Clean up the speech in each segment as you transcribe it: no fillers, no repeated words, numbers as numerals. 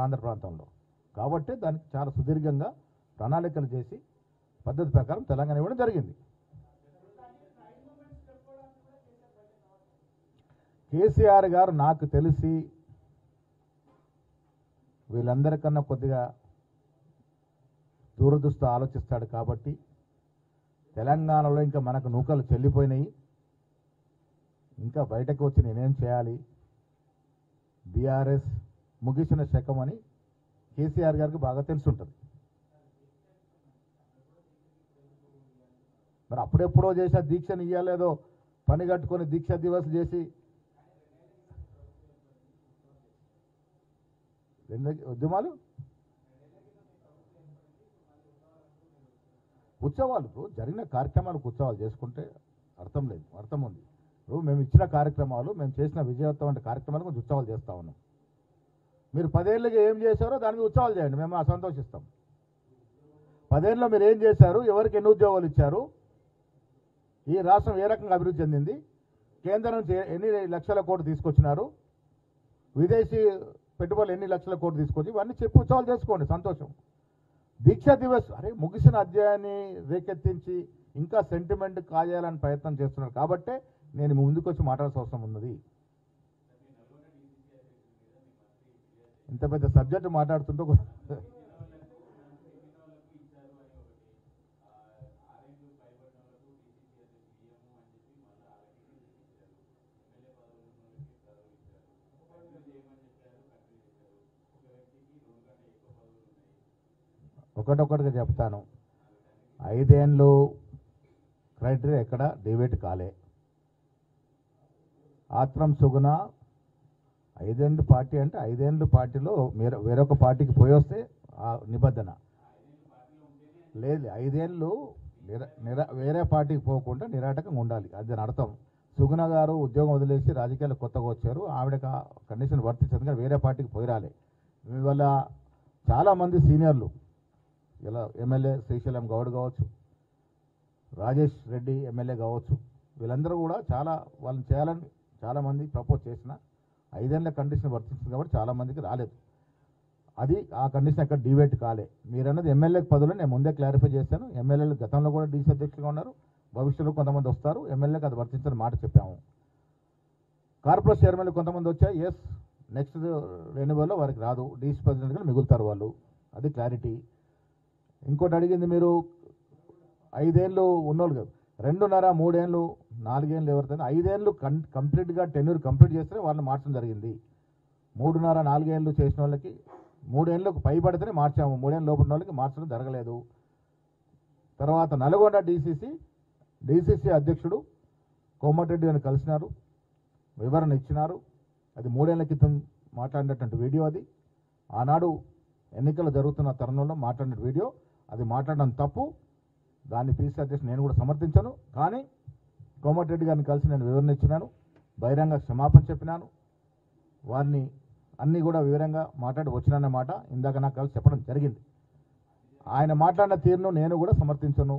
ఆంధ్ర ప్రాంతంలో. కాబట్టి దానికి చాలా సుదీర్ఘంగా ప్రణాళికలు చేసి పద్ధతి ప్రకారం తెలంగాణ ఇవ్వడం జరిగింది. కేసీఆర్ గారు నాకు తెలిసి వీళ్ళందరికన్నా కొద్దిగా దూరదృష్టి ఆలోచిస్తాడు కాబట్టి తెలంగాణలో ఇంకా మనకు నూకలు చెల్లిపోయినాయి, ఇంకా బయటకు వచ్చి నేనేం చేయాలి, బీఆర్ఎస్ ముగిసిన శకం అని కేసీఆర్ గారికి బాగా తెలుసుంటుంది. మరి అప్పుడెప్పుడో చేసిన దీక్షను ఇయ్యాలేదో పని కట్టుకొని దీక్ష దివస్ చేసి ఉద్యమాలు ఉత్సవాలు జరిగిన కార్యక్రమాలకు ఉత్సవాలు చేసుకుంటే అర్థం లేదు, అర్థం ఉంది. ఇప్పుడు మేము ఇచ్చిన కార్యక్రమాలు, మేము చేసిన విజయవంతమైన కార్యక్రమాలు కొంచెం ఉత్సవాలు చేస్తా ఉన్నాం. మీరు 10 ఏళ్ళకి ఏం చేశారో దానికి ఉత్సవాలు చేయండి, మేము సంతోషిస్తాం. 10 ఏళ్ళలో మీరు ఏం చేశారు, ఎవరికి ఎన్ని ఉద్యోగాలు ఇచ్చారు, ఈ రాష్ట్రం ఏ రకంగా అభివృద్ధి చెందింది, కేంద్రం నుంచి ఎన్ని లక్షల కోట్లు తీసుకొచ్చినారు, విదేశీ పెట్టుబడులు ఎన్ని లక్షల కోట్లు తీసుకొచ్చి, ఇవన్నీ చెప్పి ఉత్సవాలు చేసుకోండి, సంతోషం. దీక్షా దివస్ అరే ముగిసిన అధ్యాయాన్ని రేకెత్తించి ఇంకా సెంటిమెంట్ కాజేయాలని ప్రయత్నం చేస్తున్నారు కాబట్టే నేను ముందుకు వచ్చి మాట్లాడాల్సిన అవసరం ఉన్నది. ఇంత పెద్ద సబ్జెక్టు మాట్లాడుతుంటే ఒకటొకటిగా చెప్తాను. 5 ఏళ్ళు క్రైటీరియా ఎక్కడ డిబేట్ కాలే. ఆత్రం సుగుణ 5 ఏళ్ళు పార్టీ అంటే 5 ఏళ్ళు పార్టీలో వేరొక పార్టీకి పోయి వస్తే ఆ నిబంధన లేదు. 5 ఏళ్ళు వేరే పార్టీకి పోకుండా నిరాటకంగా ఉండాలి, అది దాని అర్థం. సుగుణ గారు ఉద్యోగం వదిలేసి రాజకీయాలు కొత్తగా వచ్చారు, ఆవిడకి కండిషన్ వర్తించదు కానీ వేరే పార్టీకి పోయి రాలే. ఇవాళ చాలామంది సీనియర్లు ఇలా ఎమ్మెల్యే శ్రీశైలం గౌడ్ కావచ్చు, రాజేష్ రెడ్డి ఎమ్మెల్యే కావచ్చు, వీళ్ళందరూ కూడా చాలా వాళ్ళని చేయాలని చాలామంది ప్రపోజ్ చేసిన 5 ఏళ్ళ కండిషన్ వర్తించింది కాబట్టి చాలామందికి రాలేదు. అది ఆ కండిషన్ ఎక్కడ డిబేట్ కాలే. మీరన్నది ఎమ్మెల్యే పదవులు నేను ముందే క్లారిఫై చేశాను. ఎమ్మెల్యేలు గతంలో కూడా డీసీ అధ్యక్షులుగా ఉన్నారు, భవిష్యత్తులో కొంతమంది వస్తారు, ఎమ్మెల్యేకి అది వర్తించిన మాట చెప్పాము. కార్పొరేట్ చైర్మన్లు కొంతమంది వచ్చాయి, ఎస్ నెక్స్ట్ రెన్యువల్లో వారికి రాదు, డీసీ ప్రెసిడెంట్గా మిగులుతారు వాళ్ళు, అది క్లారిటీ. ఇంకోటి అడిగింది మీరు 5 ఏళ్ళు ఉన్నోళ్ళు కాదు, 2.5, 3 ఏళ్ళు 4 ఏళ్ళు ఎవరితో 5 ఏళ్ళు కంప్లీట్గా టెన్యూర్ కంప్లీట్ చేస్తే వాళ్ళని మార్చడం జరిగింది. 3.5, 4 ఏళ్ళు చేసిన వాళ్ళకి 3 ఏళ్ళకు పైబడితేనే మార్చాము, 3 ఏళ్ళ లోపల వాళ్ళకి మార్చడం జరగలేదు. తర్వాత నల్గొండ డీసీసీ అధ్యక్షుడు కోమటిరెడ్డి అని కలిసినారు, వివరణ ఇచ్చినారు. అది 3 ఏళ్ల క్రితం మాట్లాడినటువంటి వీడియో, అది ఆనాడు ఎన్నికలు జరుగుతున్న తరుణంలో మాట్లాడిన వీడియో, అది మాట్లాడడం తప్పు. దాన్ని పీసీ అధ్యక్షుడు నేను కూడా సమర్థించాను. కానీ కోమటిరెడ్డి గారిని కలిసి నేను వివరణ ఇచ్చినాను, బహిరంగ క్షమాపణ చెప్పినాను, వారిని అన్నీ కూడా వివరంగా మాట్లాడి వచ్చినానన్నమాట ఇందాక నాకు కలిసి చెప్పడం జరిగింది. ఆయన మాట్లాడిన తీరును నేను కూడా సమర్థించను.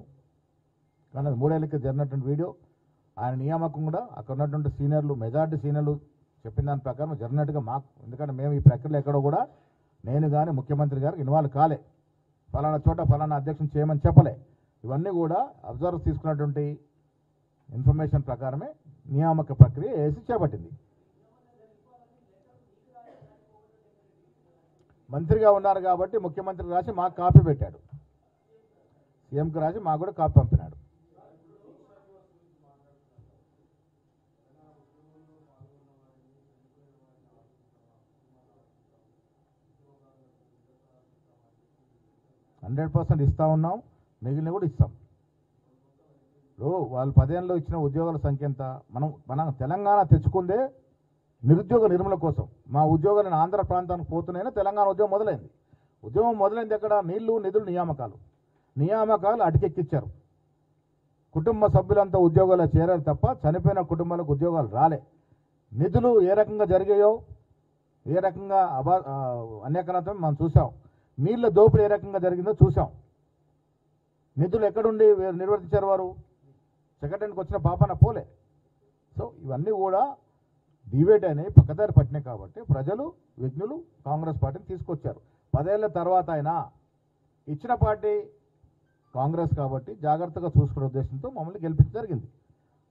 కానీ అది 3 ఏళ్ళకి జరిగినటువంటి వీడియో, ఆయన నియామకం కూడా అక్కడ ఉన్నటువంటి సీనియర్లు, మెజార్టీ సీనియర్లు చెప్పిన దాని ప్రకారం జరిగినట్టుగా మాకు, ఎందుకంటే మేము ఈ ప్రక్రియలో ఎక్కడో కూడా నేను కానీ ముఖ్యమంత్రి గారు ఇన్వాల్వ్ కాలే, ఫలానా చోట ఫలానా అధ్యక్షుని చేయమని చెప్పలే. ఇవన్నీ కూడా అబ్జర్వ్ తీసుకున్నటువంటి ఇన్ఫర్మేషన్ ప్రకారమే నియామక ప్రక్రియ ఏసీ చేపట్టింది. మంత్రిగా ఉన్నారు కాబట్టి ముఖ్యమంత్రికి రాసి మాకు కాపీ పెట్టాడు, సీఎంకి రాసి మాకు కూడా కాపీ పంపినాడు. %100% ఇస్తా ఉన్నాం, మిగిలిన కూడా ఇస్తాం. వాళ్ళు 10 ఏళ్ళలో ఇచ్చిన ఉద్యోగాల సంఖ్య ఎంత? మనం తెలంగాణ తెచ్చుకుందే నిరుద్యోగ నిర్మూలన కోసం. మా ఉద్యోగాలను ఆంధ్ర ప్రాంతానికి పోతున్నాయినా తెలంగాణ ఉద్యోగం మొదలైంది. ఉద్యోగం మొదలైంది ఎక్కడ? నీళ్లు, నిధులు, నియామకాలు అటికెక్కిచ్చారు. కుటుంబ సభ్యులంతా ఉద్యోగాలు చేరారు తప్ప చనిపోయిన కుటుంబాలకు ఉద్యోగాలు రాలే. నిధులు ఏ రకంగా జరిగాయో, ఏ రకంగా అన్యాక్రాంతం మనం చూసాం. నీళ్ళ దోపిడీ ఏ రకంగా జరిగిందో చూసాం. నిధులు ఎక్కడుండి నిర్వర్తించారు వారు? సెక్రటరీకి వచ్చిన పాపన పోలే. సో ఇవన్నీ కూడా డిబేట్ అనేవి పక్కదారి పట్టినాయి కాబట్టి ప్రజలు విజ్ఞులు కాంగ్రెస్ పార్టీని తీసుకొచ్చారు. 10 ఏళ్ల తర్వాత అయినా ఇచ్చిన పార్టీ కాంగ్రెస్ కాబట్టి జాగ్రత్తగా చూసుకునే ఉద్దేశంతో మమ్మల్ని గెలిపించడం జరిగింది.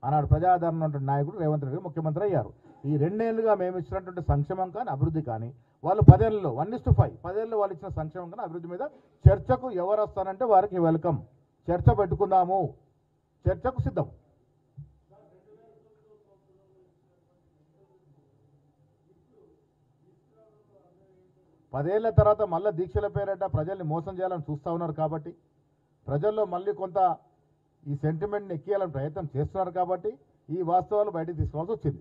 ఆనాడు ప్రజాదరణ ఉన్నటువంటి నాయకుడు రేవంత్ రెడ్డి ముఖ్యమంత్రి అయ్యారు. ఈ 2 ఏళ్లుగా మేము ఇచ్చినటువంటి సంక్షేమం కానీ అభివృద్ధి కానీ వాళ్ళు 10 ఏళ్లలో 1:5 10 ఏళ్ళు వాళ్ళు ఇచ్చిన సంక్షేమం కానీ అభివృద్ధి మీద చర్చకు ఎవరు వస్తారంటే వారికి వెల్కమ్. చర్చ పెట్టుకుందాము, చర్చకు సిద్ధం. పదేళ్ల తర్వాత మళ్ళీ దీక్షల పేరట ప్రజల్ని మోసం చేయాలని చూస్తూ ఉన్నారు కాబట్టి, ప్రజల్లో మళ్ళీ కొంత ఈ సెంటిమెంట్ని ఎక్కియాలని ప్రయత్నం చేస్తున్నారు కాబట్టి ఈ వాస్తవాలు బయటకు తీసుకోవాల్సి వచ్చింది.